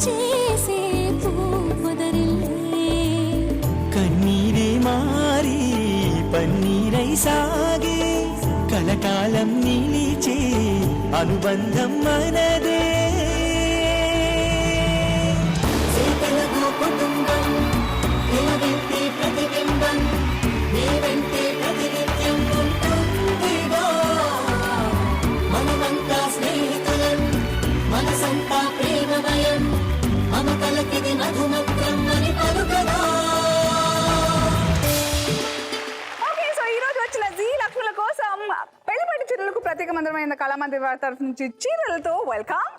చేసే పూపొదరిల్లే కన్నీరే మారి పన్నీరై సాగే కలకాలం నిలిచే అనుబంధం మనదే తెలుగు కుటుంబం వెలుగెత్తే ప్రతిబింబం నీ వెంటే ప్రతినిత్యం ఉంటుందిగా మనమంతా స్నేహితులం మనసంతా ప్రేమమయం మమతలకిది మధుమంత్రం అని పలుకదా. పెళ్లిపట్టి చీరలకు ప్రత్యేకమైన కళామంది వారి తరఫు నుంచి చీరలతో వెల్కమ్.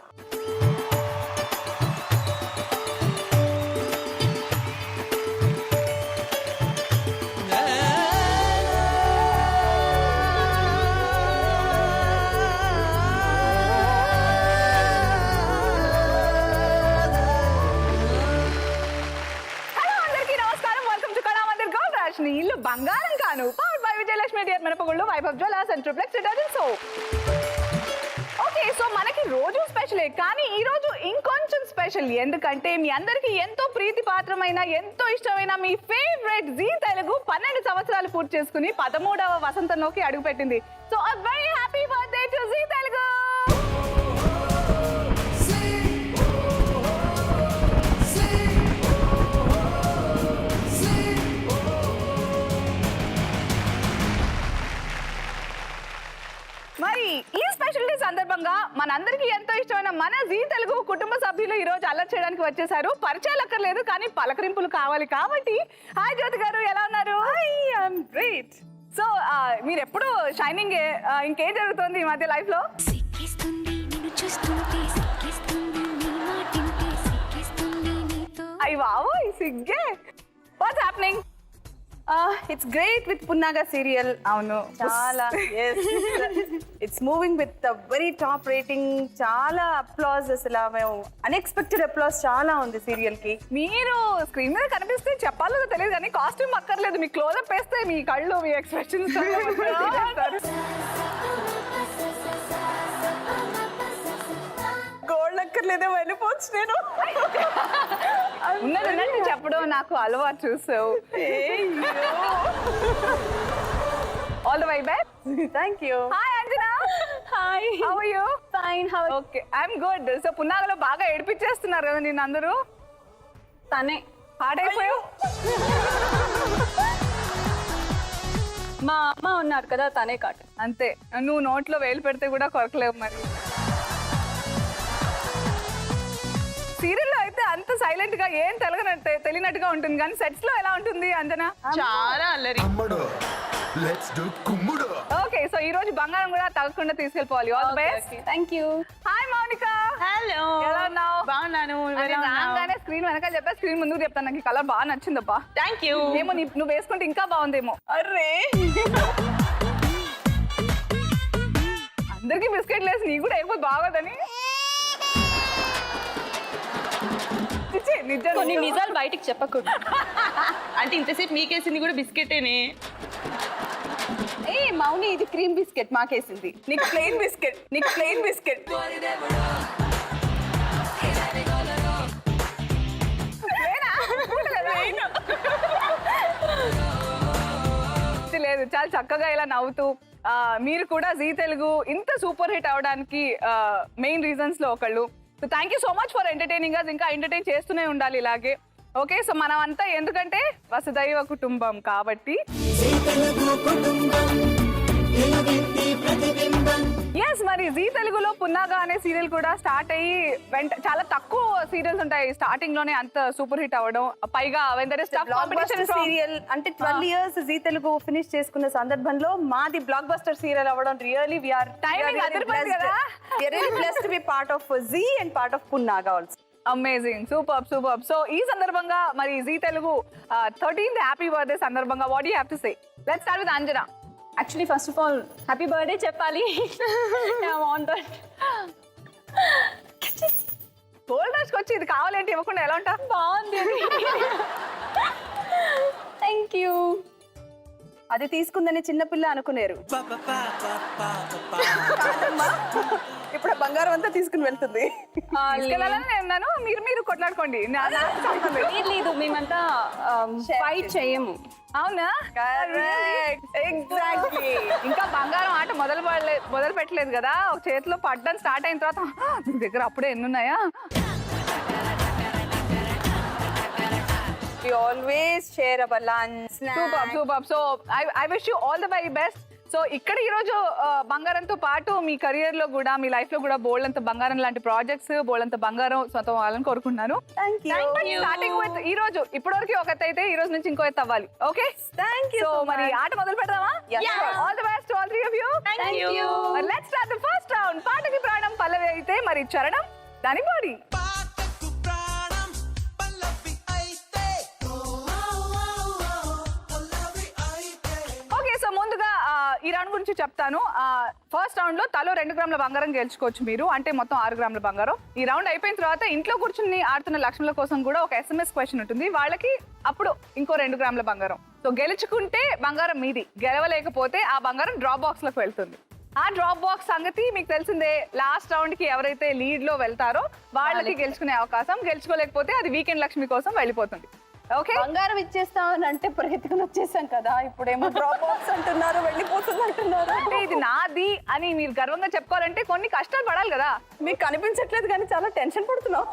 ఇల్లు బంగారం కాను పవర్ బై విజయలక్ష్మి డియర్ మినపగుళ్ళు Vaibhav jewellers and triplex detergent soap. Okay, so మనకి రోజు స్పెషలే, కానీ ఈ రోజు ఇంకొంచెం స్పెషల్. ఎందుకంటే మీ అందరికి ఎంతో ప్రీతిపాత్రమైన ఎంతో ఇష్టమైన మీ ఫేవరెట్ జీ తెలుగు 12 సంవత్సరాలు పూర్తి చేసుకుని 13వ వసంతంలోకి అడుగుపెట్టింది. So a very happy birthday to Zee Telugu. మరి ఈ స్పెషల్ డే సందర్భంగా మనందరికీ ఎంతో ఇష్టమైన మన జీ తెలుగు కుటుంబ సభ్యులు ఈ రోజు అల్లరి చేయడానికి వచ్చేసారు. పరిచయాలు అక్కర్లేదు, కానీ పలకరింపులు కావాలి. కాబట్టి హాయ్ జ్యోతి గారు, ఎలా ఉన్నారు? I'm great. సో మీరు ఎప్పుడు షైనింగ్, ఇంకేం జరుగుతుంది ఈ మధ్య లైఫ్ లో? అయ్యి బావో సిగ్గే. What's happening? It's great with Punnaga serial. అవును, చాలా it's moving with very top rating, చాలా అప్లాజ్. అసలు మేము అన్ఎక్స్పెక్టెడ్ అప్లాజ్ చాలా ఉంది సీరియల్ కి. మీరు స్క్రీన్ మీద కనిపిస్తే చెప్పాలో తెలియదు, కానీ కాస్ట్యూమ్ అక్కర్లేదు, మీ క్లోజప్ వేస్తే మీ కళ్ళు, మీ ఎక్స్ప్రెషన్స్ గోల్డ్ అక్కర్లేదే, వెళ్ళిపోవచ్చు నేను. ఉన్నది ఉన్నట్టు చెప్పడం నాకు అలవాటు. చూసావు. All the way back. Thank you. Hi Anjana. Hi, how are you? Fine. How? Okay, I'm good. So పున్నాగలో బాగా ఏడిపించేస్తున్నారు కదా నిన్ను అందరూ. తనే పాడైపోయావు. మా అమ్మ ఉన్నారు కదా, తనే కాట. అంతే, నువ్వు నోట్లో వేలు పెడితే కూడా కొరకలేవు. మరి సీరియల్లో అయితే అంత సైలెంట్ గా ఏం తెలియనట్టుగా ఉంటుంది, కానీ సెట్స్ లో ఎలా ఉంటుంది అంజనా? చాలా అల్లరి. ఓకే, సో ఈ రోజు బంగారం కూడా తగ్గకుండా తీసుకెళ్ళిపోవాలి. All the best. Thank you. Hi Mounika. Hello, ఎలా ఉన్నావు? బాగున్నాను. రాగానే స్క్రీన్ వెనకాల చెప్పా, స్క్రీన్ ముందుకు చెప్తాను. నాకు ఈ కలర్ బాగా నచ్చిందబ్బా. థాంక్యూ. ఏమో నువ్వు వేసుకుంటే ఇంకా బాగుందేమో. అర్రే, అందరికి బిస్కెట్లు వేసి నీ కూడా అయిపోయి బాగోదని. కొన్ని నిజాలు బయటికి చెప్పకూడదు. అంటే ఇంతసేపు మీకేసింది కూడా బిస్కెటేనే. ఏ మౌని, ఇది క్రీమ్ బిస్కెట్, మాకేసింది. నీకు ప్లెయిన్ బిస్కెట్, నీకు ప్లెయిన్ బిస్కెట్. లేదు, చాలా చక్కగా ఇలా నవ్వుతూ మీరు కూడా జీ తెలుగు ఇంత సూపర్ హిట్ అవడానికి మెయిన్ రీజన్స్ లో ఒకళ్ళు. So thank you so much for entertaining us. ఇంకా ఎంటర్టైన్ చేస్తూనే ఉండాలి ఇలాగే. ఓకే, సో మనం అంతా ఎందుకంటే వసుదైవ కుటుంబం కాబట్టి. ఎస్, మరి జీ తెలుగులో పున్నాగా అనే సీరియల్ కూడా స్టార్ట్ అయ్యి చాలా తక్కువ సీరియల్స్ ఉంటాయి స్టార్టింగ్ లోనే అంత సూపర్ హిట్ అవ్వడం. పైగా సీరియల్ అంటే 12 years జీ తెలుగు ఫినిష్ చేసుకున్న సందర్భంలో మాది బ్లాక్ బస్టర్ సీరియల్ అవ్వడం really we are blessed to be part of Zee and part of Punnaga also. Amazing, super super. So ఈ సందర్భంగా మరి Zee Telugu 13th happy birthday సందర్భంగా what you have to say? Let's start with Anjana. Actually first of all happy birthday చెప్పాలి. I want that. Gold రష్కి వచ్చి ఇది కావాలంటే ఇవ్వకుండా ఎలా ఉంటా? బాగుంది. Thank you. అది తీసుకుందని చిన్నపిల్ల అనుకున్నారు. ఇప్పుడు బంగారం అంతా తీసుకుని వెళ్తుంది. తీసుకెళ్ళాలని నేను అన్నాను, మీరు కొట్లాడుకోండి. లేదు మేమంతా ఫైట్ చేయము. అవునా? ఎగ్జాక్ట్లీ. ఇంకా బంగారం ఆట మొదలు పెట్టలేదు కదా, ఒక చేతిలో పడ్డం స్టార్ట్ అయిన తర్వాత మీ దగ్గర అప్పుడే ఎన్ని ఉన్నాయా? We always share our lunch. Superb. So I wish you all the very best. So ఇక్కడ ఈ రోజు బంగారంతో పాటు మీ కెరియర్ లో కూడా, మీ లైఫ్ లో కూడా బోల్డ్ బంగారం లాంటి ప్రాజెక్ట్స్, బోల్డ్ బంగారం సొంతం అవ్వాలని కోరుకుంటున్నాను. Thank you. స్టార్టింగ్ విత్ ఈ రోజు ఇప్పటివరకు ఒక ఎత్తు అయితే ఈ రోజు నుంచి ఇంకో ఎత్తు అవ్వాలి. Okay, Thank you so so మరి much. ఆట మొదలు పెడదామా? All the best to all three of you. Thank you. Let's start the first round. పాటకి ప్రాణం పల్లవి అయితే మరి చరణం దాని బాడీ. పాటకు ప్రాణం పల్లవి అయితే పల్లవి అయితే. ఓకే, సో ముందుగా ఈ రౌండ్ గురించి చెప్తాను. ఫస్ట్ రౌండ్ లో తలో 2 గ్రాముల బంగారం గెలుచుకోవచ్చు మీరు, అంటే మొత్తం 6 గ్రాముల బంగారం. ఈ రౌండ్ అయిపోయిన తర్వాత ఇంట్లో కూర్చుని ఆడుతున్న లక్ష్ముల కోసం కూడా ఒక SMS క్వశ్చన్ ఉంటుంది, వాళ్ళకి అప్పుడు ఇంకో 2 గ్రాముల బంగారం. సో గెలుచుకుంటే బంగారం మీది, గెలవలేకపోతే ఆ బంగారం డ్రాప్ బాక్స్ లోకి వెళ్తుంది. ఆ డ్రాప్ బాక్స్ సంగతి మీకు తెలిసిందే. లాస్ట్ రౌండ్ కి ఎవరైతే లీడ్ లో వెళ్తారో వాళ్ళకి గెలుచుకునే అవకాశం, గెలుచుకోలేకపోతే అది వీకెండ్ లక్ష్మి కోసం వెళ్ళిపోతుంది. ఓకే, బంగారం ఇచ్చేస్తామని అంటే పరిగెత్తుకుని వచ్చేసాం కదా, ఇప్పుడేమో డ్రాప్ బాక్స్ అంటున్నారు, వెళ్ళిపోతుంది అంటున్నారు. అంటే ఇది నాది అని మీరు గర్వంగా చెప్పుకోవాలంటే కొన్ని కష్టాలు పడాలి కదా. మీకు కనిపించట్లేదు కానీ చాలా టెన్షన్ పడుతున్నాం.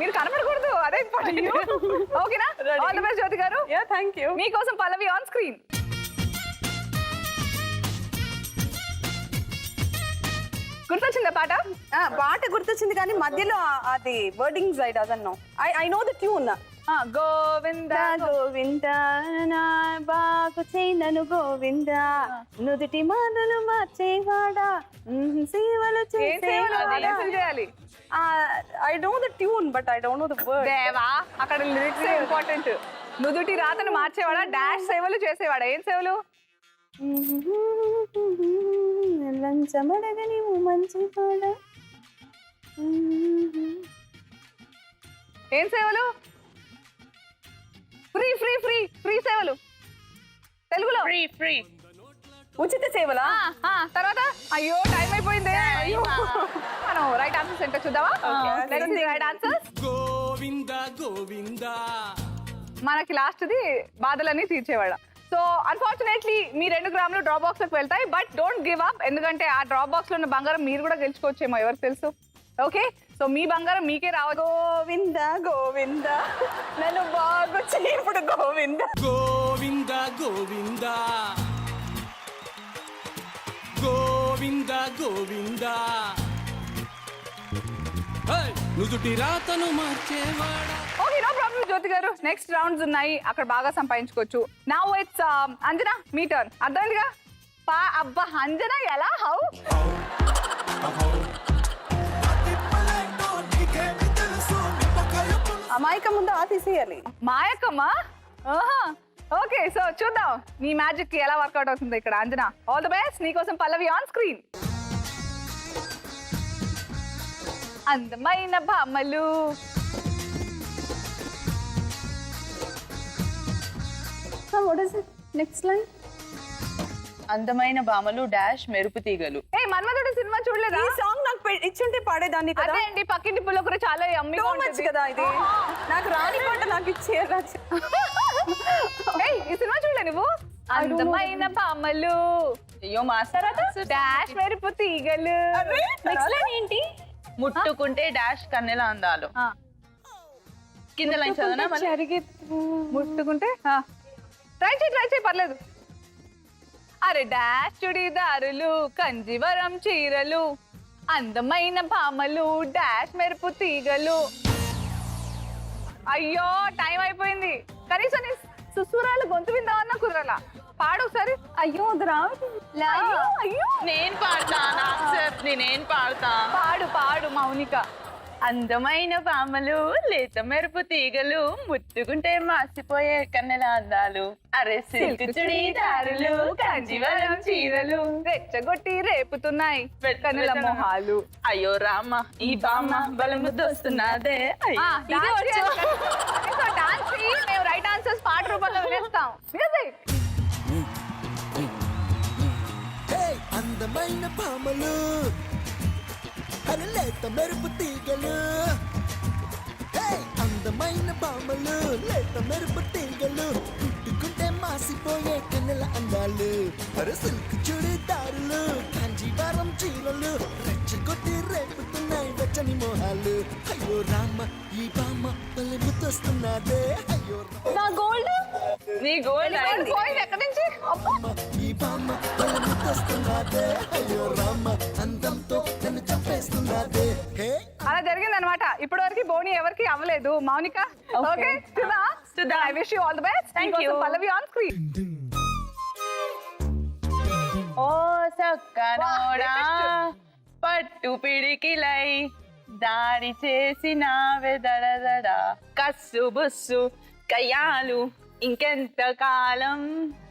మీరు కనపడకూడదు, అదే ఇంపార్టెంట్. ఓకేనా? ఆల్ ది బెస్ట్ జ్యోతి గారు. Thank you. మీకోసం పల్లవి ఆన్ స్క్రీన్. గుర్తొచ్చిందా పాట? పాట గుర్తొచ్చింది కానీ మధ్యలో అది wordings I doesn't know. I know the tune. Govinda Govinda నా బాగు చేయనను గోవింద, నుదుటి మాటలు మార్చేవాడా, సేవలు చేసేవాడా. చేయాలి. I know the tune but I don't know the word. దేవా, అక్కడ లిరిక్స్ ఇంపార్టెంట్. నుదుటి రాతను మార్చేవాడా, డాష్ సేవలు చేసేవాడా. ఏం సేవలు? లంచమడగని మంచివాడా. ఏం సేవలు? ఫ్రీ ఫ్రీ ఫ్రీ ఫ్రీ సేవలు తెలుగులో. ఫ్రీ ఉచిత సేవలా? తర్వాత అయ్యో టైం అయిపోయింది. అయ్యో, మనం రైట్ ఆన్సర్స్ ఏంటో చూద్దామా? Right answers. గోవింద గోవింద. మనకి లాస్ట్ది బాధలన్నీ తీర్చేవాడు. సో అన్ఫార్చునేట్లీ మీ 2 గ్రాములు డ్రాప్ బాక్స్ లోకి వెళ్తాయి. బట్ డోంట్ గివ్ అప్, ఎందుకంటే ఆ డ్రాప్ బాక్స్ లో ఉన్న బంగారం మీరు కూడా గెలుచుకోవచ్చేమో, ఎవరికి తెలుసు. ఓకే, సో మీ బంగారం మీకే రావచ్చు. గోవింద గోవింద నన్ను బాగు ఇప్పుడు గోవింద. గోవింద గోవింద గోవింద గోవింద. నుదుటి రాతను మార్చేవాడా. Okay, no problem Jyothi garu. Next rounds ఉన్నాయి, అక్కడ బాగా సంపాదించుకోవచ్చు. నౌ ఇట్స్ అంజనా, మీ టర్న్. అర్థమైందిగా? అబ్బా అంజనా, ఎలా? హౌ? అమాయకం ముందు ఆ తీసేయాలి. మాయకమ్మా. ఓకే, సో చూద్దాం నీ మ్యాజిక్ ఎలా వర్కౌట్ అవుతుంది ఇక్కడ. Anjana, all the best. నీకోసం పల్లవి ఆన్ స్క్రీన్. అందమైన భామలు. What is it? Next line. అందమైన భామలు డాష్ మెరుపు తీగలు. ఏ మన్మధుడు సినిమా చూడలేదా? ఈ సాంగ్ నాకు ఇచ్చుంటే పాడేదాన్ని కదా. అదే అండి, పక్కింటి పుల్ల కూడా చాలా యమ్మీగా Too much ఉంటుంది కదా ఇది. నాకు రాని పాట నాకు ఇచ్చేయాలి. ఏయ్, ఈ సినిమా చూడలే నువ్వు? అందమైన భామలు, అయ్యో మాస్టర్, డాష్ మెరుపు తీగలు. నెక్స్ట్ లైన్ ఏంటి? ముట్టుకుంటే డాష్ కన్నెల అందాలు. కింద లైన్ చదవనా మళ్ళీ? ముట్టుకుంటే ట్రై చేయి పర్లేదు. అరే డాష్ చుడిదారులు, కంజివరం చీరలు, అందమైన భామలు, డాష్ మెరుపు తీగలు. అయ్యో టైం అయిపోయింది. కనీసం నీ సుసూరాలు గొంతు విందామన్నా కుదరలా. పాడు ఒకసారి. అయ్యో అయ్యో, నేను పాడతా, నేను పాడతా. పాడు మౌనిక. అందమైన భామలు, లేత మెరుపు తీగలు, ముట్టుకుంటే మాసిపోయే కన్నెల అందాలు, అరే సిల్క్ చుడీదారులు, కంజివరం చీరలు, రెచ్చగొట్టి రేపుతున్నాయి కనుల మొహాలు. అయ్యో రామ, ఈ బామ్మ బలముద్దొస్తున్నదే. డాన్స్ మేము రైట్ ఆన్సర్స్ పాట రూపంలో వినేస్తాం. మ్యూజిక్. అందమైన భామలు లేత మెరుపు తీగలు అందమైన భామలు లేత మెరుపు తీగలు పుట్టుకుంటే మాసిపోయే కన్నెల అందాలు సిల్క్ చుడిదారులు కాంజీవరం చీరలు రెచ్చగొట్టి రేపుతున్నాయి వెచ్చని మోహాలు అయ్యో రామ ఈ బామ్మ పల్లె ముద్దొస్తున్నాదే అయ్యో నా గోల్డ్ నీ గోల్డ్ పోయింది ఎక్కడి నుంచి అబ్బా. ఈ బామ్మ పల్లె ముద్దొస్తున్నాదే అయ్యో రామ అందంతో నన్ను చంపేస్తున్నాదే హే అలా జరిగింది అనమాట ఇప్పటి వరకు బోని ఎవరికి అవ్వలేదు Mounika okay Sudha I wish you all the best Thank you. Pallavi on screen ఓ సక్కనోడా పట్టు పిడికిలై దాడి చేసినావే దడదడ కస్సు బుస్సు కయ్యాలు ఇంకెంత కాలం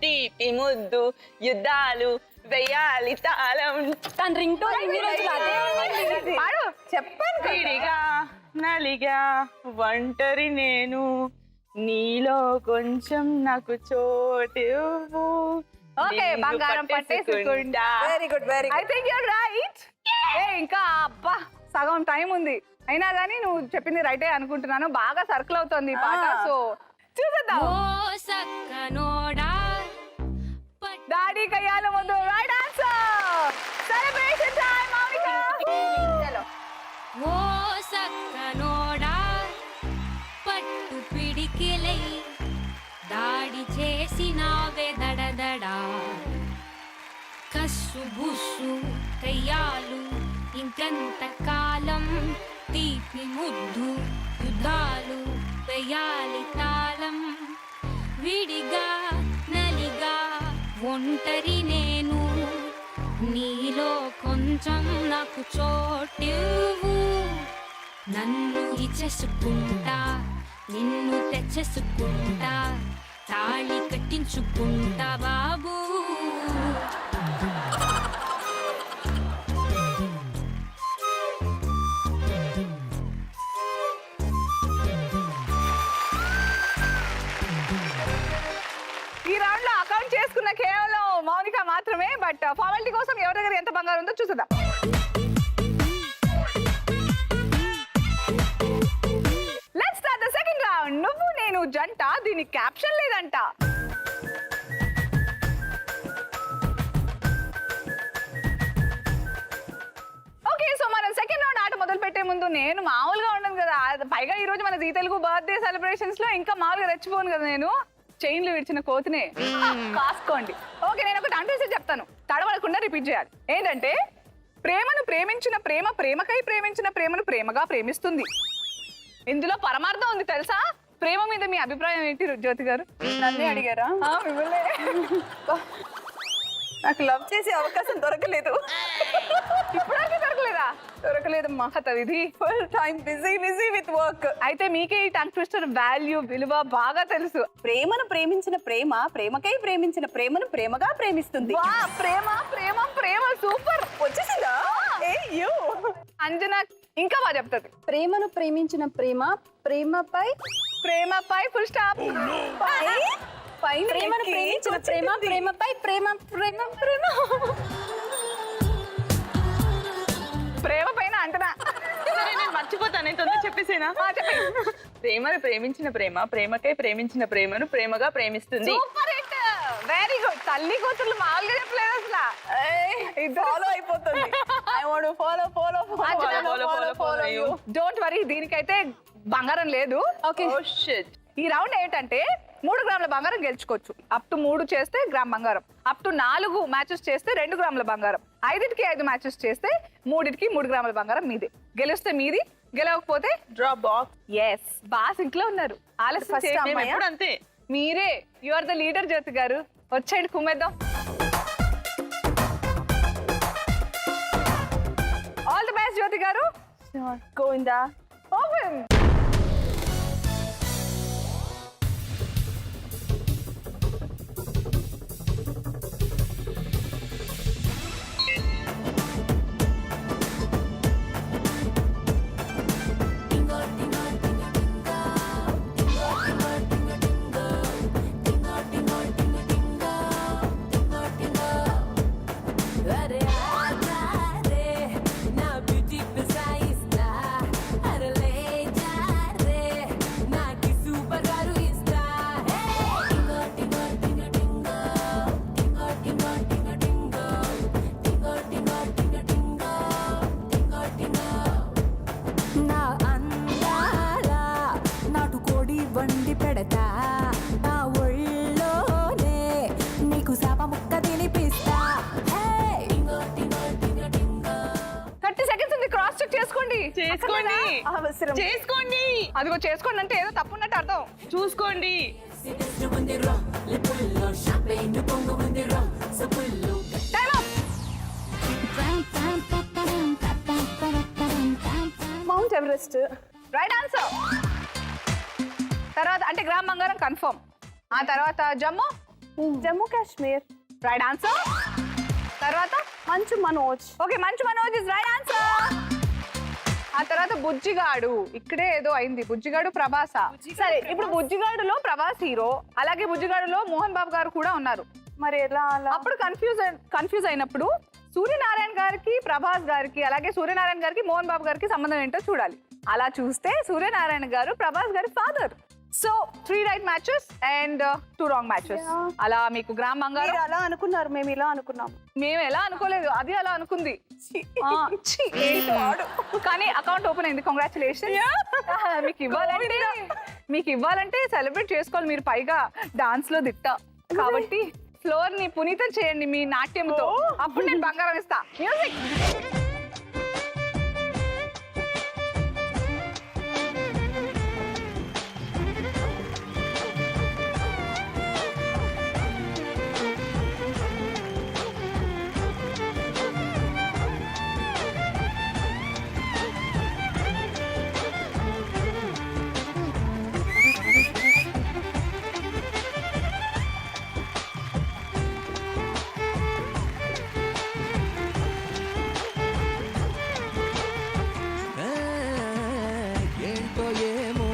తీపి ముద్దు యుద్ధాలు వెయ్యాలి తాళం తన రింగ్ టోన్ ఇన్ని రోజులు అదే పాడు చెప్పాను కదా. విడిగా నలిగా ఒంటరి నేను నీలో కొంచెం నాకు చోటు ఓకే బంగారం పట్టేసుకుంటా very good very I think your right ఇంకా అబ్బా సగం టైం ఉంది అయినా కానీ నువ్వు చెప్పింది రైటే అనుకుంటున్నాను బాగా సర్కిల్ అవుతుంది ఈ పాట సో చూసేద్దాం ఓ సక్కనోడా డాడీ కయ్యాల ముందు right answer celebration time Mounika చలో ఓ సక్కనోడా పట్టు పిడికిలై దాడి చేసినావే దడదడా కస్సు బుస్సు కయ్యాలు ఇంకంత కాలం తీపి ముద్దు యుద్ధాలు వెయ్యాలి తాళం విడిగా నలిగా ఒంటరి నేను నీలో కొంచెం నాకు చోటివ్వు నన్ను ఇచ్చేసుకుంటా నిన్ను తెచ్చేసుకుంటా తాళి కట్టించుకుంటా బాబు ఈ రౌండ్ లో అకౌంట్ చేసుకున్న కేవలం మౌనిక మాత్రమే బట్ ఫార్మాలిటీ కోసం ఎవరి దగ్గర ఎంత బంగారం ఉందో చూసేద్దాం let's start the second round నువ్వు నేను జంట దీని క్యాప్షన్ లేదంట ఓకే సో మనం సెకండ్ రౌండ్ ఆట మొదలు పెట్టే ముందు నేను మామూలుగా ఉండను కదా పైగా ఈ రోజు మన జీ తెలుగు బర్త్డే సెలబ్రేషన్స్ లో ఇంకా మామూలుగా రెచ్చిపోను కదా నేను చైన్లు విడిచిన కోతినే కాసుకోండి ఓకే నేను ఒకటి అంటేసి చెప్తాను తడవడకుండా రిపీట్ చేయాలి ఏంటంటే ప్రేమను ప్రేమించిన ప్రేమ ప్రేమకై ప్రేమించిన ప్రేమను ప్రేమగా ప్రేమిస్తుంది ఇందులో పరమార్థం ఉంది తెలుసా ప్రేమ మీద మీ అభిప్రాయం ఏంటి జ్యోతి గారు నన్నే అడిగారా మిమ్మల్ని నాకు లవ్ చేసే అవకాశం దొరకలేదు ఇప్పటికీ దొరకలేదా దొరకలేదమ్మా కథ విధి full time busy with work అయితే మీకే ఈ టంగ్ ట్విస్టర్ వాల్యూ విలువ బాగా తెలుసు ప్రేమను ప్రేమించిన ప్రేమ ప్రేమకై ప్రేమించిన ప్రేమను ప్రేమగా ప్రేమిస్తుంది వా ప్రేమ ప్రేమ ప్రేమ సూపర్ వచ్చేసిందా అంజనా ఇంకా బాగా చెప్తుంది ప్రేమను ప్రేమించిన ప్రేమ ప్రేమపై ప్రేమపై ఫుల్ స్టాప్ ప్రేమను ప్రేమించిన ప్రేమ ప్రేమపై ప్రేమ ప్రేమ ప్రేమ ప్రేమ పైన అంటనా సరే, నేను మర్చిపోతాను నేను తొందర చెప్పేసేనా ప్రేమను ప్రేమించిన ప్రేమ ప్రేమకై ప్రేమించిన ప్రేమను ప్రేమగా ప్రేమిస్తుంది సూపర్ హిట్ వెరీ గుడ్ తల్లి కూతురు మామూలుగా చెప్పలేదు అసలు ఫాలో అయిపోతుంది I want follow follow follow you. Don't worry దీనికైతే బంగారం లేదు ఓకే Oh shit. ఈ రౌండ్ ఏంటంటే 3 గ్రాముల బంగారం గెలుచుకోవచ్చు అప్ టు 3 చేస్తే గ్రామ్ బంగారం అప్ టు 4 మ్యాచెస్ చేస్తే 2 గ్రాముల బంగారం 5కి 5 మ్యాచెస్ చేస్తే 3కి 3 గ్రాముల బంగారం మీదే గెలిస్తే మీది గెలవకపోతే డ్రాప్ బాక్స్ ఎస్ బాగా సింక్ లో ఉన్నారు ఆలస్యం First చేయకండి. అమ్మాయా? ఎప్పుడు అంతే మీరే యు ఆర్ ద లీడర్ జ్యోతి గారు వచ్చేయండి కుమ్మేద్దాం ఆల్ ది బెస్ట్ జ్యోతి గారు గోవిందా ఓపెన్ Ready? చేసుకోండి అవసరం చేసుకోండి అదిగో చేసుకోండి అంటే ఏదో తప్పు ఉన్నట్టు అర్థం. చూసుకోండి Time up. Mount Everest. Right answer. తర్వాత అంటే గ్రామ్ బంగారం కన్ఫర్మ్. ఆ తర్వాత జమ్మూ. జమ్మూ కాశ్మీర్. Right answer. తర్వాత Manchu Manoj. Okay Manchu Manoj is right answer. ఆ తర్వాత బుజ్జిగాడు. ఇక్కడే ఏదో అయింది. బుజ్జిగాడు ప్రభాస. సరే ఇప్పుడు బుజ్జిగాడులో ప్రభాస్ హీరో, అలాగే బుజ్జిగాడులో మోహన్ బాబు గారు కూడా ఉన్నారు. మరి ఎలా అలా? అప్పుడు కన్ఫ్యూజ్ అయినప్పుడు సూర్యనారాయణ గారికి ప్రభాస్ గారికి అలాగే సూర్యనారాయణ గారికి మోహన్ బాబు గారికి సంబంధం ఏంటో చూడాలి. అలా చూస్తే సూర్యనారాయణ గారు ప్రభాస్ గారి father. So 3 right matches and 2 wrong matches. అలా మీకు గ్రామ్ మీరు బంగారం. అలా అనుకున్నారు, మేము ఇలా అనుకున్నాం. మేము ఎలా అనుకోలేదు, అది అలా అనుకుంది. కానీ అకౌంట్ ఓపెన్ అయింది. కంగ్రాచులేషన్. మీకు ఇవ్వాలంటే సెలబ్రేట్ చేసుకోవాలి. మీరు పైగా డాన్స్ లో దిట్ట కాబట్టి ఫ్లోర్ ని పునీతం చేయండి మీ నాట్యంతో. అప్పుడు నేను బంగారం ఇస్తా. మ్యూజిక్. ఏంటో ఏమో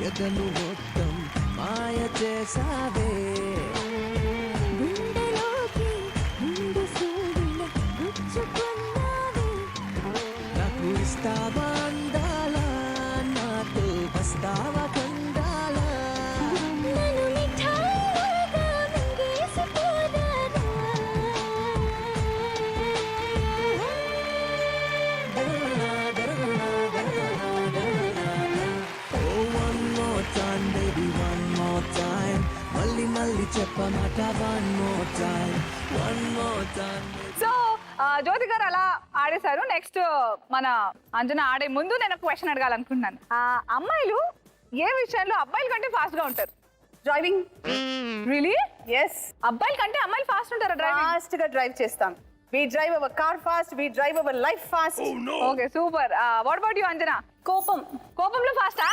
ఎదను మొత్తం మాయ చేసావే నాకు ఇస్తావా అందాలా నాతో వస్తావా కండాలా మళ్ళీ చెప్పమాట one more time. సో జ్యోతి గారు అలా ఆడేశారు. నెక్స్ట్ మన అంజన ఆడే ముందు నేను ఒక క్వశ్చన్ అడగాలనుకుంటున్నాను. అమ్మాయిలు ఏ విషయంలో అబ్బాయిల కంటే ఫాస్ట్ గా ఉంటారు? డ్రైవింగ్. రియలీ? ఎస్. అబ్బాయిల కంటే అమ్మాయిలు ఫాస్ట్ ఉంటారా డ్రైవింగ్? ఫాస్ట్ గా డ్రైవ్ చేస్తాం. We drive our car fast, we drive our life fast. Okay super. What about you Anjana? కోపం. కోపంలో ఫాస్టా?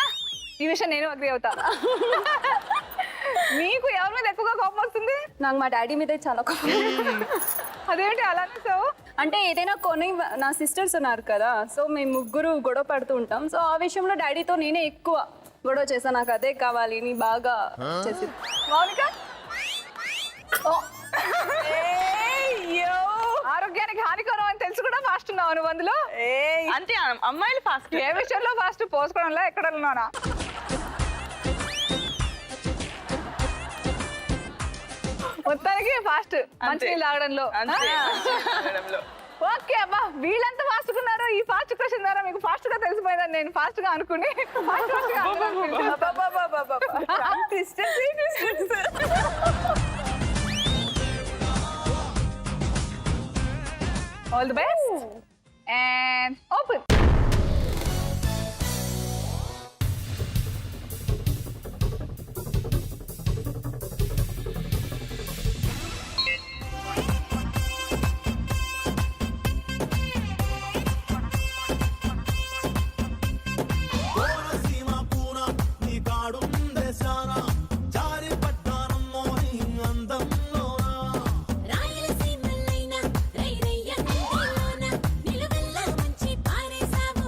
ఈ విషయం నేను అగ్రి అవుతా. మీకు ఎవరి మీద ఎక్కువగా కోపం వస్తుంది? నాకు మా డాడీ మీద చాలా కోపం. అదేంటి అలా సో? అంటే ఏదైనా కొని, నా సిస్టర్స్ ఉన్నారు కదా, సో మేము ముగ్గురు గొడవ పడుతూ ఉంటాం. సో ఆ విషయంలో డాడీతో నేనే ఎక్కువ గొడవ చేశాను. నాకు అదే కావాలి నీ బాగా చేసింది. మౌనిక ఆరోగ్యానికి హానికరం అని తెలుసు కూడా ఫాస్ట్ ఉన్నావు నువ్వు అందులో. అంటే అమ్మాయిలు ఫాస్ట్. ఏ విషయంలో ఫాస్ట్? పోసుకోవడంలో ఎక్కడ ఉన్నానా? మొత్తానికి ఫాస్ట్ మంచినీళ్ళు తాగడంలో. ఓకే అబ్బా వీళ్ళంతా ఫాస్ట్ ఉన్నారు. ఈ ఫాస్ట్ క్వశ్చన్ ద్వారా మీకు ఫాస్ట్ గా తెలిసిపోయిందని నేను ఫాస్ట్ గా అనుకుని all the best and open. రాయలసీమల్లైనా రైరయ్య నిలువెల్ల ముంచి పారేసావా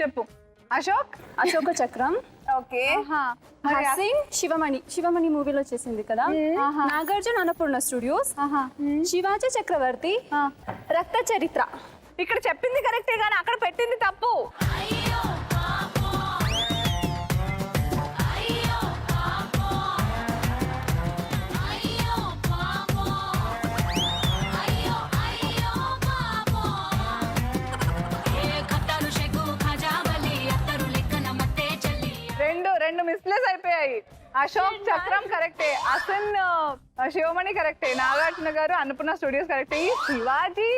చెప్పు. అశోక్. అశోక చక్రం. ఓకే. హసీన్ శివమణి మూవీలో చేసింది కదా. నాగార్జున అన్నపూర్ణ స్టూడియోస్. శివాజీ చక్రవర్తి. రక్త చరిత్ర. ఇక్కడ చెప్పింది కరెక్టే కానీ అక్కడ పెట్టింది తప్పు. రెండు మిస్ప్లేస్ అయిపోయాయి. అశోక్ చక్రం కరెక్టే, అసన్ శివమణి కరెక్టే, నాగార్జున గారు అన్నపూర్ణ స్టూడియోస్ కరెక్టే. ఈ శివాజీ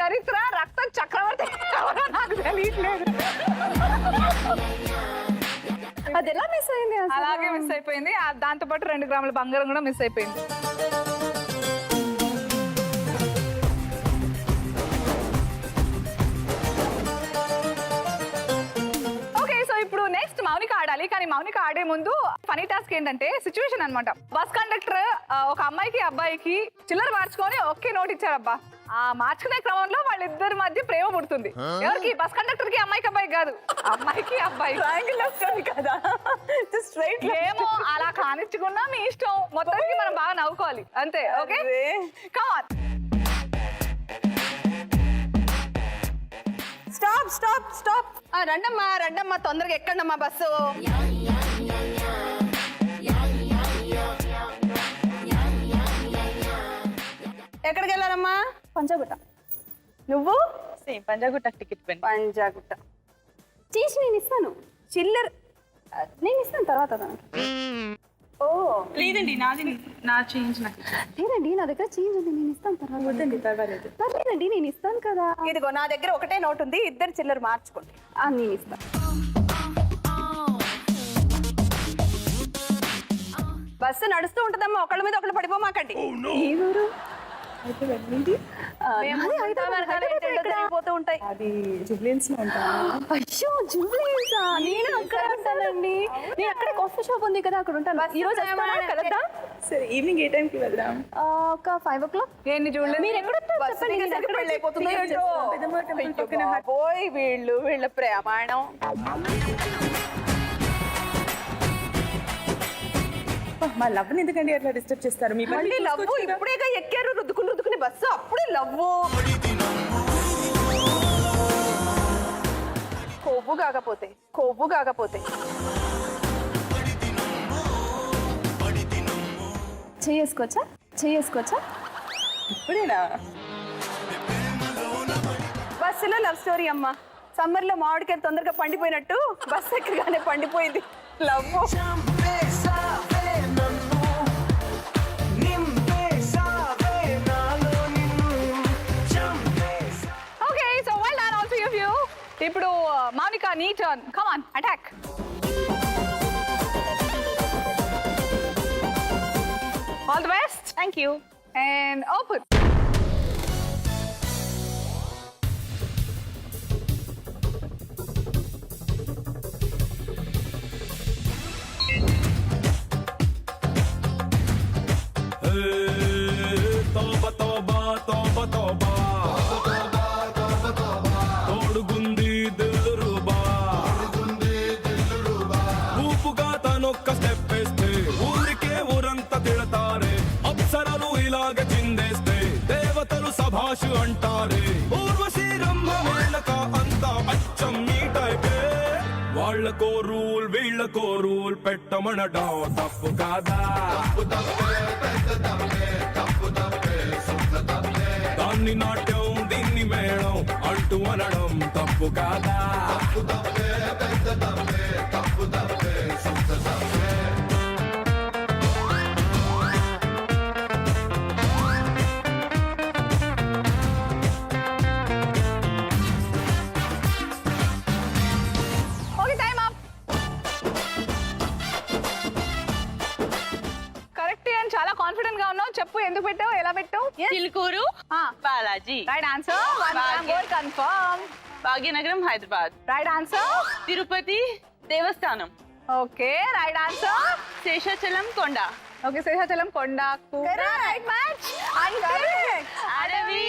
చరిత్ర రక్త చక్రవర్తి ఎవరో నాకు తెలియట్లేదు. అది ఎలా మిస్ అయింది? అలాగే మిస్ అయిపోయింది. దాంతో పాటు 2 గ్రాముల బంగారం కూడా మిస్ అయిపోయింది. ఇప్పుడు నెక్స్ట్ మౌనిక ఆడాలి. కానీ మౌనిక ఆడే ముందు ఫనీ టాస్క్ ఏంటంటే సిచ్యువేషన్ అన్నమాట. బస్ కండక్టర్ ఒక అమ్మాయికి అబ్బాయికి చిల్లర మార్చుకొని ఒకే నోట్ ఇచ్చారబ్బా. ఆ మార్చుకునే క్రమంలో వాళ్ళిద్దరి మధ్య ప్రేమ పుడుతుంది. ఎవరికి? బస్ కండక్టర్ కి అమ్మాయికి అబ్బాయి కాదు, అమ్మాయికి అబ్బాయి. కదా స్ట్రైట్ ఏమో అలా కానిచ్చుకున్నా మీ ఇష్టం. మొత్తానికి మనం బాగా నవ్వుకోవాలి అంతే. Okay come on. Stop stop stop. రండమ్మా తొందరగా ఎక్కండమ్మా బస్సు. ఎక్కడికి వెళ్ళారమ్మా? పంజాగుట్ట. నువ్వు? Same Panjagutta ticket pen. Panjagutta. చేసి నేను ఇస్తాను. చిల్లర్ నేను ఇస్తాను తర్వాత దానికి. ఓ లేదండి నాది నా చేంజ్ నాకు. లేదండి నా దగ్గర చేంజ్ ఉంది, నేను ఇస్తాను తర్వాత. వద్దండి పర్వాలేదు. పర్లేదండి నేను ఇస్తాను కదా. ఇదిగో నా దగ్గర ఒకటే నోట్ ఉంది, ఇద్దరు చిల్లర మార్చుకోండి. నేను ఇస్తాను. బస్సు నడుస్తూ ఉంటుందమ్మా, ఒకళ్ళ మీద ఒకళ్ళు పడిపోమాకండి. ఏ ఊరు? పోతూ ఉంటాయి. అది జుబ్లీన్స్ లో ఉంటాను. అయ్యో జుబ్లీన్సా? నేను అక్కడ ఉంటానండి. నేను అక్కడ కాఫీ షాప్ ఉంది కదా, అక్కడ ఉంటాను. ఈ రోజు కలుద్దాం. సరే ఈవినింగ్ ఏ టైంకి వెళ్దాం? ఒక 5 o'clock. ఏంటి చూడలేదు? మీరు ఎక్కడ పోయి వీళ్ళ ప్రయాణం. మా లవ్ని ఎందుకండి అట్లా డిస్టర్బ్ చేస్తారు? మీ మళ్ళీ లవ్వు ఇప్పుడేగా ఎక్కారు, రుద్దుకుని బస్సు అప్పుడే లవ్వు. కొవ్వు కాకపోతే చేసుకోవచ్చా ఇప్పుడేనా? బస్సులో లవ్ స్టోరీ అమ్మా. సమ్మర్ లో మామిడికాయ తొందరగా పండిపోయినట్టు బస్సు ఎక్కగానే పండిపోయింది లవ్. ఇప్పుడు మౌనిక నీ turn. Come on attack. All the best. Thank you. And open. తోబా తోబా తోబా తోబా తోడుగుంది దిల్రుబా. ఊపుగా తనొక్క స్టెప్ వేస్తే ఊరికే ఊరంతా తిడతారే. అప్సరలు ఇలాగ చిందేస్తే దేవతలు సభాషు అంటారే. ఊర్వశీ రంభ మేనక అంతా అచ్చం ఈ టైపే. వాళ్ళకో రూల్ వీళ్ళకో రూల్ పెట్టమనడం తప్పు కాదా? దాన్ని నాట్యం దీన్ని మేళం అంటూ అనడం తప్పు కాదా? చాలా కాన్ఫిడెంట్ గా ఉన్నావు. చెప్పు ఎందుకు పెట్టావు, ఎలా పెట్టావు? Chilkur Balaji. Right answer. Confirm. Bhagyanagaram Hyderabad. Right answer. Tirupati Devasthanam. Okay right answer. Seshachalam కొండ. ఓకే శేషాచలం కొండకు. Right match. అడవి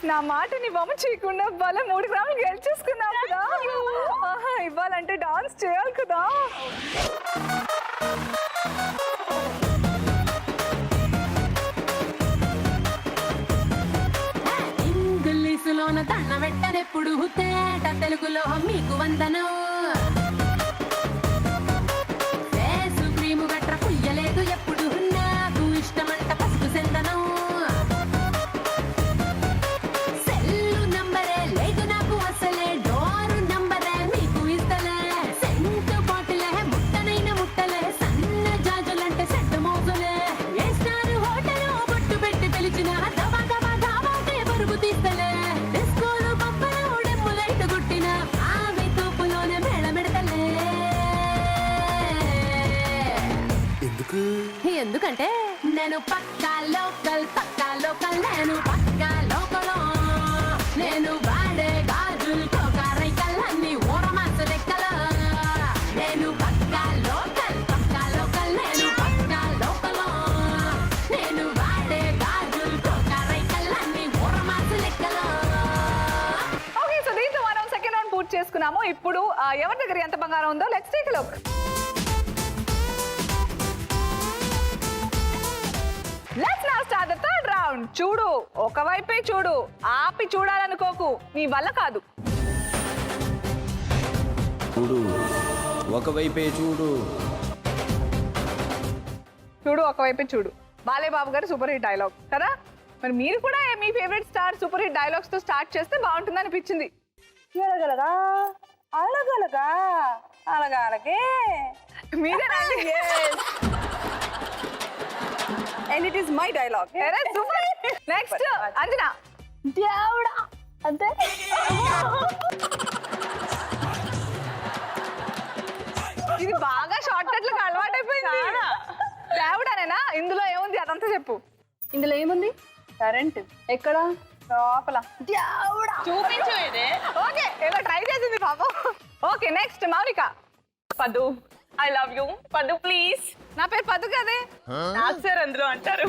నా మాటని వమ్ము చేయకుండా బలం 3 గ్రాములు గెలిచేసుకున్నావు కదా. ఆహా, ఇవ్వాలంటే డాన్స్ చేయాలి కదా. ఇంగ్లీషులోన దండ పెట్టనెప్పుడు తేట తెలుగులో మీకు వందనం ఫేసు క్రీము గట్ర పుయ్యలేదు ఎప్పుడు నాకు ఇష్టమంట పసుపు సెందనం సెల్లు నంబరే లేదు నాకు అసలే డోరు నంబరే మీకు ఇస్తలే సెంటు బాటిలే ముట్టనైన ముట్టలే సన్న జాజులంటే సెట్ మోజులే ఏ స్టార్ హోటల్ బొట్టు పెట్టి పిలిచిన దబా దబా దాబాకే బరువు తీస్తలే డిస్కోలు బొమ్మలు డెమ్ములైట్ గుట్టిన ఆవి తోపులోనే మేళమెడతలే ఎందుకంటే నేను పక్కా లోకల్ నేను పక్కా లోకల్ నేను వాడే గాజులు కోకారైకల్ అన్ని ఓరమాస లెక్కల నేను పక్కా లోకల్ నేను పక్కా లోకల్ నేను వాడే గాజులు కోకారైకల్ అన్ని ఓరమాస లెక్కల. ఓకే, సో దీంతో మనం సెకండ్ రౌండ్ పూర్తి చేసుకున్నాము. ఇప్పుడు ఎవరి దగ్గర ఎంత బంగారం ఉందో let's take a look. Let's now start the third round. చూడు, ఒకవైపే చూడు, ఆపి చూడాలనుకోకు, నీ వల్ల కాదు. చూడు ఒకవైపే చూడు. చూడు, ఒకవైపే చూడు. బాలేబాబు గారు సూపర్ హిట్ డైలాగ్ కదా. మరి మీరు కూడా మీ favourite star super hit dialogues తో స్టార్ట్ చేస్తే బాగుంటుంది అనిపించింది. ఎలగలగా అలగలగా అలగాలకే మీరేనండి. And it is my dialogue. Super. Next Anjana. దేవుడా అంతే. ఇది బాగా షార్ట్ కట్లకు అలవాటైపోయింది. దేవుడానేనా? ఇందులో ఏముంది అదంతా చెప్పు. ఇందులో ఏముంది? కరెంట్. ఎక్కడ? లోపల. దేవుడా. చూపించు ఇది. ఓకే, ఏదో ట్రై చేసింది పాపం. Okay, next Mounika. Padu, I love you Padu please. నా పేరు పదు కదే. నాకు సార్ అందులో అంటారు.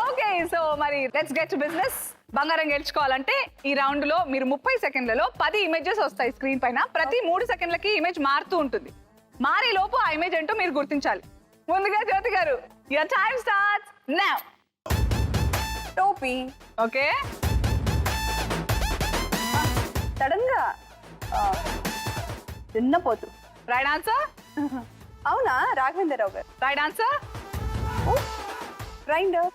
ఓకే, సో మరి లెట్స్ గెట్ టు బిజినెస్. బంగారం గెలుచుకోవాలంటే ఈ రౌండ్ లో మీరు 30 సెకండ్లలో 10 ఇమేజెస్ వస్తాయి స్క్రీన్ పైన. ప్రతి 3 సెకండ్లకి ఇమేజ్ మారుతూ ఉంటుంది. మారే లోపు ఆ ఇమేజ్ ఏంటో మీరు గుర్తించాలి. ముందుగా జ్యోతి గారు, యువర్ టైం స్టార్ట్స్ నౌ. టోపీ. ఓకే, సడన్ గా తిన్నపోతు. Right answer. అవునా? రాఘవేంద్రరావు గారు. Right answer. Grinder.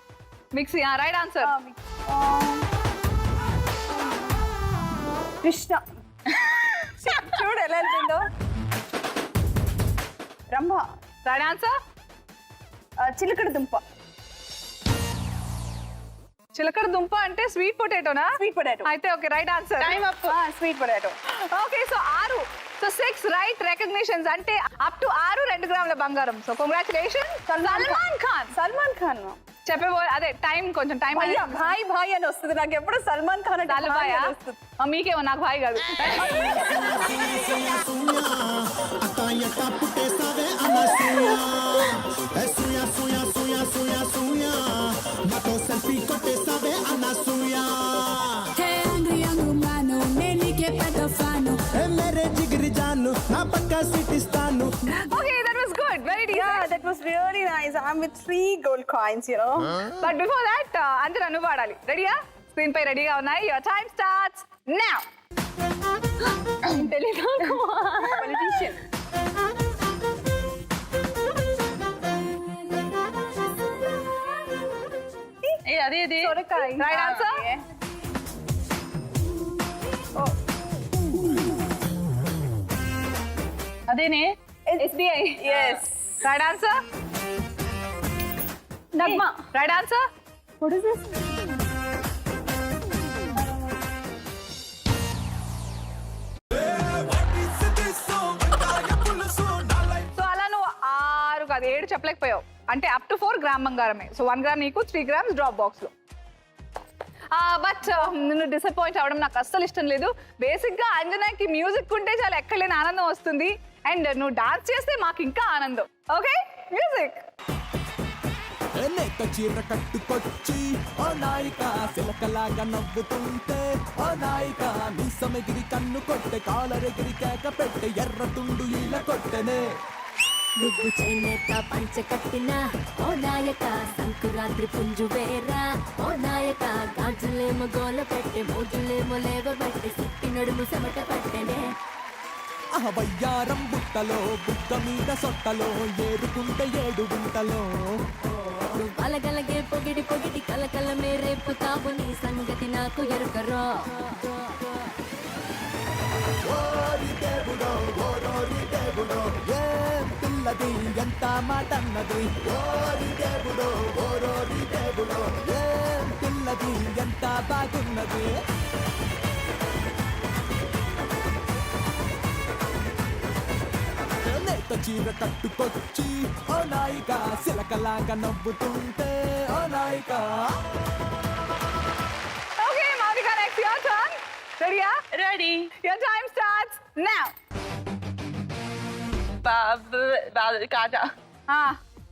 Mixie. Right answer. Krishna. చూడు ఎలా వెళ్తుందో. బ్రహ్మ. Right answer. చిలకడ దుంప. చిలకడ దుంప అంటే స్వీట్ పొటాటోనా? Sweet potato. అయితే okay, right answer. Time up. Sweet potato. Okay, so 6. So 6 right recognitions అంటే అప్ టు 6 2 గ్రాముల బంగారం. So congratulation Salman Khan. సల్మాన్ ఖాన్ చెప్పబో అదే టైం కొంచెం టైం భాయ్ భాయ్ అని వస్తుంది నాకు ఎప్పుడు. సల్మాన్ ఖాన్ అంటే భాయ్ బాయ్ అని వస్తుంది. మీకేమో, నాకు భాయ్ కాదు. అతాయట పుట్టేసావే అనసూయ ఎసూయ సూయ సూయ సూయ సూయ నాతో సెల్ఫీ కొట్టేసావే అనసూయ ఏ మేరే జిగిరి జాను నా పక్కా సీట్ ఇస్తాను. Okay, that was good. Very decent. Yeah, that was really nice. I'm with 3 gold coins, you know. But before that Anjana నువ్వు వాడాలి. రెడీయా? స్క్రీన్ పై రెడీగా ఉన్నాయి. Your time starts now. Politician. అది ఇది సొరకాయ. Right answer. అదేనే SBI. Yes. Right answer. Nagma. Right answer. What is this? So అలా నువ్వు 6 కాదు 7 చెప్పలేకపోయావు. అంటే అప్ టు 4 గ్రామ్ బంగారమే. సో 1 గ్రామ్ నీకు, 3 గ్రామ్స్ డ్రాప్ బాక్స్ లో. బట్ నిన్ను డిసప్పాయింట్ అవ్వడం నాకు అస్సలు ఇష్టం లేదు. బేసిక్ గా అంజనాకి మ్యూజిక్ ఉంటే చాలా ఎక్కడలేని ఆనందం వస్తుంది. అండ్ నువ్వు డాన్స్ చేస్తే మాకు ఇంకా ఆనందం. Okay, music. నేత చీర కట్టుకొచ్చి ఓ నాయిక సిలకలాగా నవ్వుతుంటే ఓ నాయిక మీసమెగిరి కన్ను కొట్టె కాలరెగిరి కేక పెట్టె ఎర్ర తుండు ఈల కొట్టెనే నువ్వు చేనేత పంచ కట్టిన ఓ నాయక సంకురాత్రి పుంజు వేరా ఓ నాయక గాజులేమో గోల పెట్టే మోజులేమో లేవబెట్టి సిట్టి నడుము చెమట పట్టెనే వయ్యారం బుట్టలో బుట్ట మీద సొట్టలో ఏరుకుంటే 7 గుంటలో నువ్వు అలగలగే పొగిడి పొగిడి కలకల మేరేపుతావు నీ సంగతి నాకు ఎరుకరో ఓరి దేవుడో ఓరోరి దేవుడో ఏం పిల్లది ఎంత మాట అన్నది ఓరి దేవుడో ఓరోరి దేవుడో ఏం పిల్లది ఎంత బాగున్నది నేత చీర కట్టుకొచ్చి ఓ నాయిక సిలకలాగా నవ్వుతుంటే ఓ నాయిక okay Mounika next your turn రెడీయా ready. Your time starts now కాజా.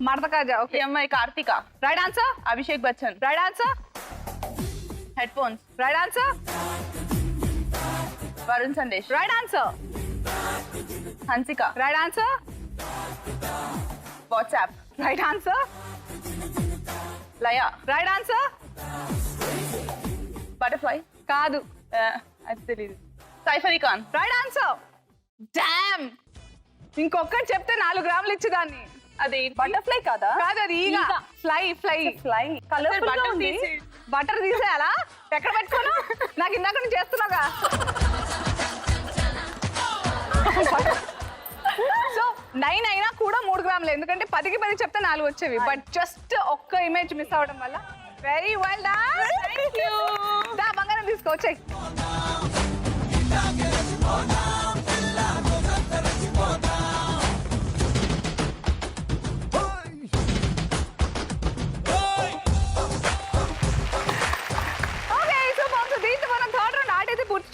మడత కాజా ఓకే ఈ అమ్మాయి Karthika. Right answer Abhishek Bachchan. Right answer headphones. Right answer Varun Sandesh. Right answer Hansika. Right answer WhatsApp. Right answer Laya. Right answer butterfly. కాదు అది తెలీదు. Saif Ali Khan. Right answer dam ఇంకొకటి చెప్తే 4 గ్రాములు ఇచ్చేదాన్ని అది బటర్ఫ్లై కాదా? కాదు అది ఈగ ఫ్లై ఫ్లై ఫ్లై కలర్ఫుల్ గా బటర్ ఉంది. తీసి బటర్ తీసేయాలా ఎక్కడ పెట్టుకోను నాకు ఇందాక నుంచి చేస్తున్నాగా సో 9 అయినా కూడా 3 గ్రాములు ఎందుకంటే 10కి 10 చెప్తే 4 వచ్చేవి బట్ జస్ట్ ఒక్క ఇమేజ్ మిస్ అవడం వల్ల వెరీ వెల్ దా బంగారం తీసుకోవచ్చాయి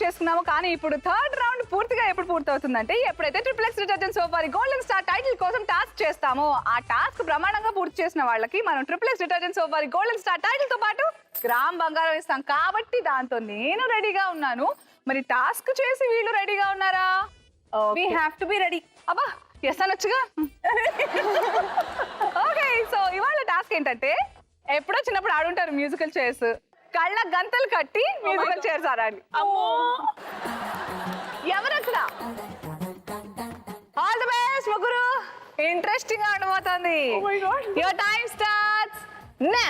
చేసుకున్నాము కానీ ఇప్పుడు 3rd రౌండ్ పూర్తిగా ఎప్పుడు పూర్తవుతుందంటే ఎప్పుడైతే XXX డిటర్జెంట్ సోప్ వారి గోల్డెన్ స్టార్ టైటిల్ కోసం టాస్క్ చేస్తామో ఆ టాస్క్ ప్రమాణంగా పూర్తి చేసిన వాళ్ళకి మనం XXX డిటర్జెంట్ సోప్ వారి గోల్డెన్ స్టార్ టైటిల్ తో పాటు గ్రామ్ బంగారం ఇస్తాం కాబట్టి దాంతో నేను రెడీగా ఉన్నాను మరి టాస్క్ చేసి వీళ్ళు రెడీగా ఉన్నారా we have to be ready అబ్బా ఎస్ అనొచ్చుగా ఓకే సో ఇవాళ టాస్క్ ఏంటంటే ఎప్పుడో చిన్నప్పుడు ఆడుంటారు మ్యూజికల్ చైర్స్ కళ్ళ గంతలు కట్టి మ్యూజికల్ చైర్స్ ఆడాలి ఎవరక్కడ ఆల్ ది బెస్ట్ ముగ్గురు ఇంట్రెస్టింగ్ గా ఉండబోతుంది యువర్ టైం స్టార్ట్స్ నౌ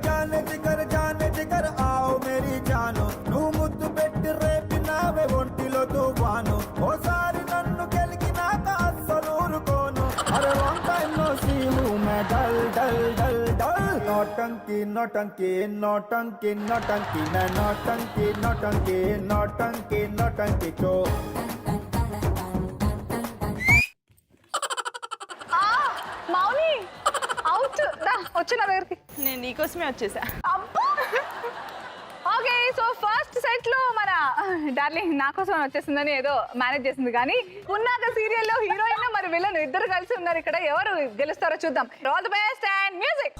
జానే జిగర్ ఆవు మేరీ జాను నువ్వు ముద్దు పెట్టి రేపినావే ఒంటిలో తుఫాను ఓసారి నన్ను గెలికినాక అస్సలు ఊరుకోను అరే one time no see you మే డల్ డల్ డల్ డల్ నోటంకి నోటంకి నోటంకి నోటంకి నా నోటంకి నోటంకి నోటంకి నోటంకి చో మౌని అవుట్ దా వచ్చి నా దగ్గరికి నేను నీకోసమే వచ్చేసా. ఓకే సో ఫస్ట్ సెట్ లో మన డార్లింగ్ నా కోసం వచ్చేసిందని ఏదో మేనేజ్ చేసింది కానీ ఉన్నాక సీరియల్లో హీరోయిన్ మరి విలన్ ఇద్దరు కలిసి ఉన్నారు ఇక్కడ ఎవరు గెలుస్తారో చూద్దాం all the best and music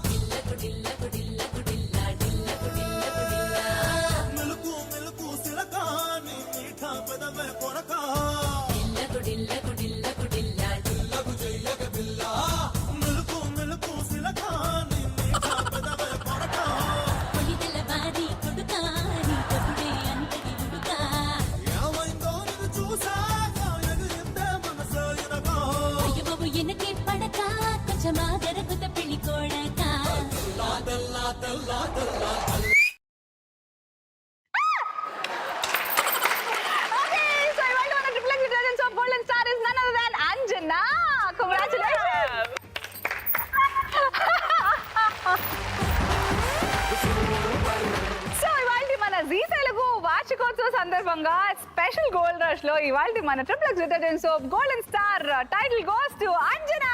సందర్భంగా స్పెషల్ గోల్డ్ రష్ లో ఇవాల్టి మన XXX detergent soap golden star title goes to Anjana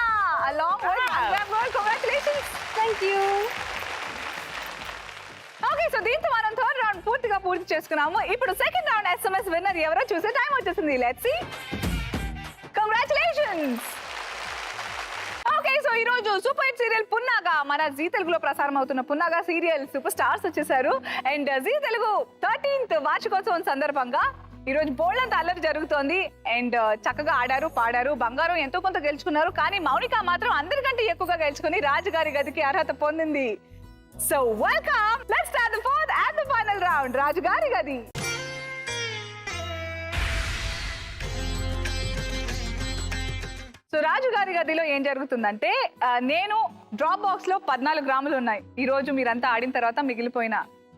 along with Instagram Gold. Congratulations. Thank you. Okay, so దీంతో మనం 3rd రౌండ్ రౌండ్ పూర్తిగా పూర్తి చేసుకున్నాము. ఇప్పుడు సెకండ్ రౌండ్ SMS విన్నర్ ఎవరో చూసే టైం వచ్చేసింది. Let's see. Congratulations. Okay, so ఈ రోజు సూపర్ హిట్ సీరియల్ పున్నాగా మన జీ తెలుగులో ప్రసారం అవుతున్న పున్నాగా సీరియల్ సూపర్ స్టార్స్ వచ్చేసారు. అండ్ జీ తెలుగు 13th వార్షికోత్సవం సందర్భంగా ఈ రోజు బోల్డంత అల్లరి జరుగుతోంది. అండ్ చక్కగా ఆడారు, పాడారు, బంగారం ఎంతో కొంత గెలుచుకున్నారు. కానీ మౌనిక మాత్రం అందరికంటే ఎక్కువగా గెలుచుకుని రాజుగారి గదికి అర్హత పొందింది. So welcome, let's start the fourth and the final round, రాజుగారి గది. సో రాజుగారి గదిలో ఏం జరుగుతుందంటే నేను డ్రాప్ బాక్స్ లో 14 గ్రాములు ఉన్నాయి. ఈ రోజు మీరంతా ఆడిన తర్వాత మిగిలిపోయిన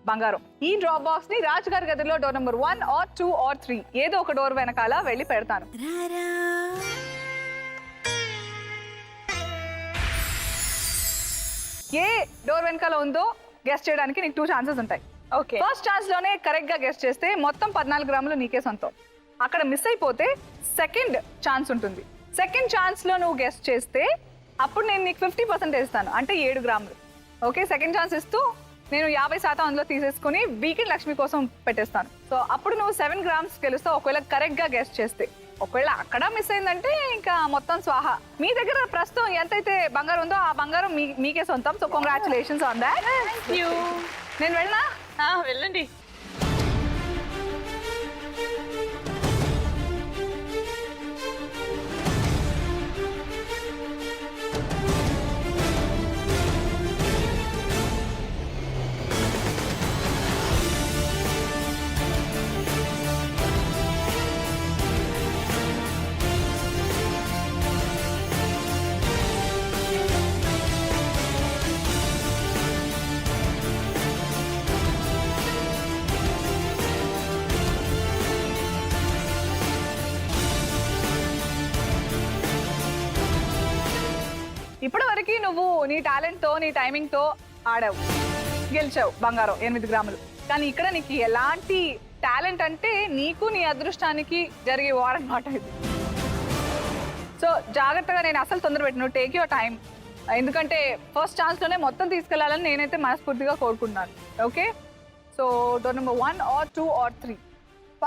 బంగారం. ఈ డ్రాప్ బాక్స్ ని రాజుగారి గదిలో డోర్ నెంబర్ 1 or 2 or 3 ఏదో ఒక డోర్ వెనకాల వెళ్ళి పెడతాను. ఏ డోర్ వెనకాల ఉందో గెస్ట్ చేయడానికి నీకు 2 ఛాన్సెస్ ఉంటాయి. ఓకే, ఫస్ట్ ఛాన్స్ లోనే కరెక్ట్ గా గెస్ట్ చేస్తే మొత్తం 14 గ్రాములు నీకే సొంతం. అక్కడ మిస్ అయిపోతే సెకండ్ ఛాన్స్ ఉంటుంది. సెకండ్ ఛాన్స్ లో నువ్వు గెస్ట్ చేస్తే అప్పుడు నేను నీకు 50% ఇస్తాను, అంటే 7 గ్రాములు. ఓకే, సెకండ్ ఛాన్స్ ఇస్తూ నేను 50% అందులో తీసేసుకుని వీకెండ్ లక్ష్మి కోసం పెట్టేస్తాను. సో అప్పుడు నువ్వు 7 గ్రామ్స్ గెలుస్తావు ఒకవేళ కరెక్ట్ గా గెస్ట్ చేస్తే. ఒకవేళ అక్కడ మిస్ అయిందంటే ఇంకా మొత్తం స్వాహా. మీ దగ్గర ప్రస్తుతం ఎంతైతే బంగారం ఉందో ఆ బంగారం మీకే సొంతం. So congratulations on that. నేను వెళ్ళనా? వెళ్ళండి. ఇప్పటి వరకు నువ్వు నీ టాలెంట్ తో నీ టైమింగ్ తో ఆడావు, గెలిచావు బంగారం 8 గ్రాములు. కానీ ఇక్కడ నీకు ఎలాంటి టాలెంట్ అంటే నీకు నీ అదృష్టానికి జరిగే వార్ అన్నమాట ఇది. సో జాగ్రత్తగా, నేను అసలు తొందర పెట్టను, టేక్ యువర్ టైం. ఎందుకంటే ఫస్ట్ ఛాన్స్ లోనే మొత్తం తీసుకెళ్లాలని నేనైతే మనస్ఫూర్తిగా కోరుకుంటున్నాను. Okay, so door number 1 or 2 or 3.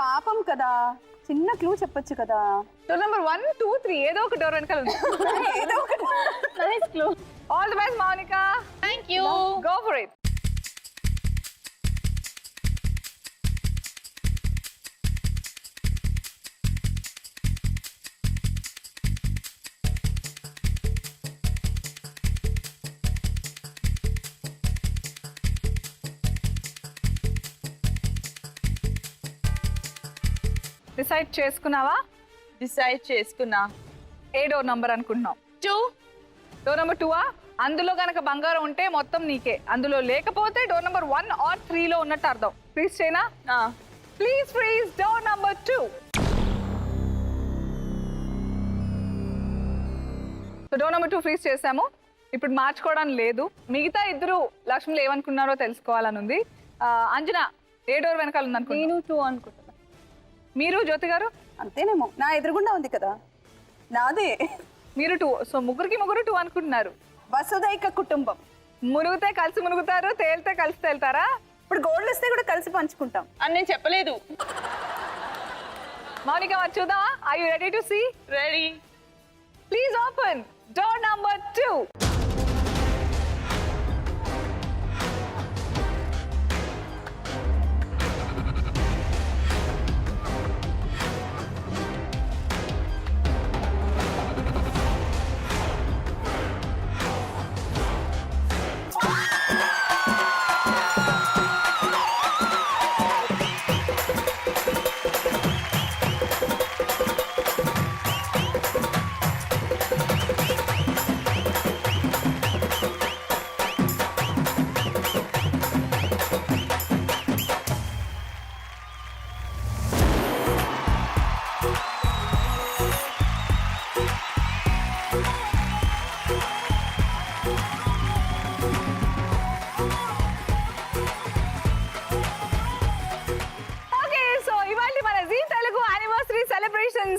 పాపం కదా, చిన్న క్లూ చెప్పొచ్చు కదా. డోర్ నెంబర్ 1, 2, 3 ఏదో ఒక డోర్ వెనకాల ఉంది. ఏదో ఒక nice clue. All the best Mounika. Thank you. Go for it. Decide చేసుకున్నావా? డిసైడ్ చేసుకున్నా. ఏ డోర్ నంబర్ అనుకుంటున్నావు? 2. డోర్ నెంబర్ 2ఆ? అందులో కనుక బంగారం ఉంటే మొత్తం నీకే, అందులో లేకపోతే డోర్ నెంబర్ 1 or 3 లో ఉన్నట్టు అర్థం. ప్లీజ్ చేయనా? Please freeze door number 2. So door number 2 freeze చేసాము. ఇప్పుడు మార్చుకోవడం లేదు. మిగతా ఇద్దరు లక్ష్మిలు ఏమనుకున్నారో తెలుసుకోవాలని ఉంది. అంజనా ఏ డోర్ వెనకాల ఉంది అనుకుంటున్నా? నేను 2 అనుకుంటున్నా. మీరు జ్యోతి గారు? అంతేనేమో, నా ఎదురుగుండా ఉంది కదా, నాదే. మీరు 2. సో ముగ్గురు 2 అనుకుంటున్నారు. వసుదైక కుటుంబం. మునిగితే కలిసి మునుగుతారు, తేలితే కలిసి తేలుతారా? ఇప్పుడు గోల్డ్ వస్తే కూడా కలిసి పంచుకుంటాం అని నేను చెప్పలేదు. మౌనిక మరి చూద్దామా? Are you ready to see? Ready. Please open door number 2.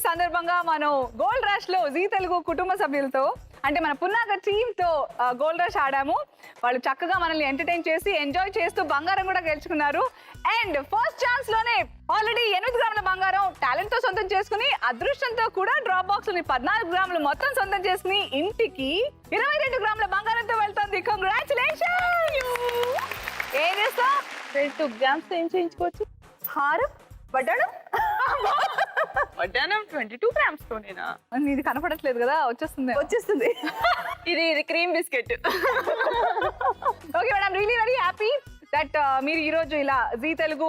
సందర్భంగా మనం గోల్డ్ రష్ లో జీ తెలుగు కుటుంబ సభ్యులతో అంటే మన పున్నాగ టీంతో గోల్డ్ రష్ ఆడాము. వాళ్ళు చక్కగా మనల్ని ఎంటర్టైన్ చేసి ఎంజాయ్ చేస్తూ బంగారం కూడా గెలుచుకున్నారు. అండ్ ఫస్ట్ ఛాన్స్ లోనే ఆల్రెడీ 8 గ్రాముల బంగారం టాలెంట్ తో సొంతం చేసుకుని, అదృష్టంతో కూడా డ్రాప్ బాక్స్ లోని 14 గ్రాములు మొత్తం సొంతం చేసుకుని ఇంటికి 22 గ్రాముల బంగారంతో వెళ్తుంది. కంగ్రాచులేషన్. ఏం చేస్తావు? 2 grams ఏం చేయించుకోవచ్చు? హారం పడ్డాడు. వడ్డానం 22 grams తోనేనా? ఇది కనపడట్లేదు కదా, వచ్చేస్తుంది. ఇది cream biscuit. Okay madam, really very happy that మీరు ఈ రోజు ఇలా జీ తెలుగు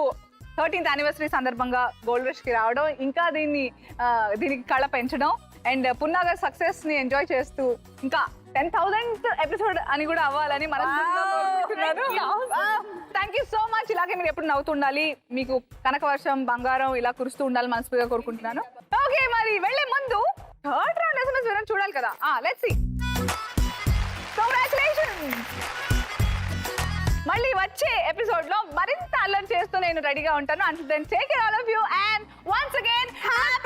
13th యానివర్సరీ సందర్భంగా గోల్డ్ రష్ కి రావడం, ఇంకా దీనికి కళ పెంచడం అండ్ పున్నాగ సక్సెస్ ని ఎంజాయ్ చేస్తూ ఇంకా 10,000th ఎపిసోడ్ అని కూడా అవ్వాలని మనం థ్యాంక్ యూ సో మచ్. ఇలాగే మీరు ఎప్పుడు నవ్వుతుండాలి, మీకు కనకవర్షం బంగారం ఇలా కురుస్తూ ఉండాలి మనస్ఫూర్తిగా కోరుకుంటున్నాను. ఓకే, మరి వెళ్లే ముందు థర్డ్ రౌండ్ ఎస్ఎంఎస్ వినడం చూడాలి కదా. Let's see. కంగ్రాచులేషన్స్. మళ్ళీ వచ్చే ఎపిసోడ్ లో మరింత అల్లరి చేస్తూ నేను రెడీగా ఉంటాను. Until then take care all of you and once again happy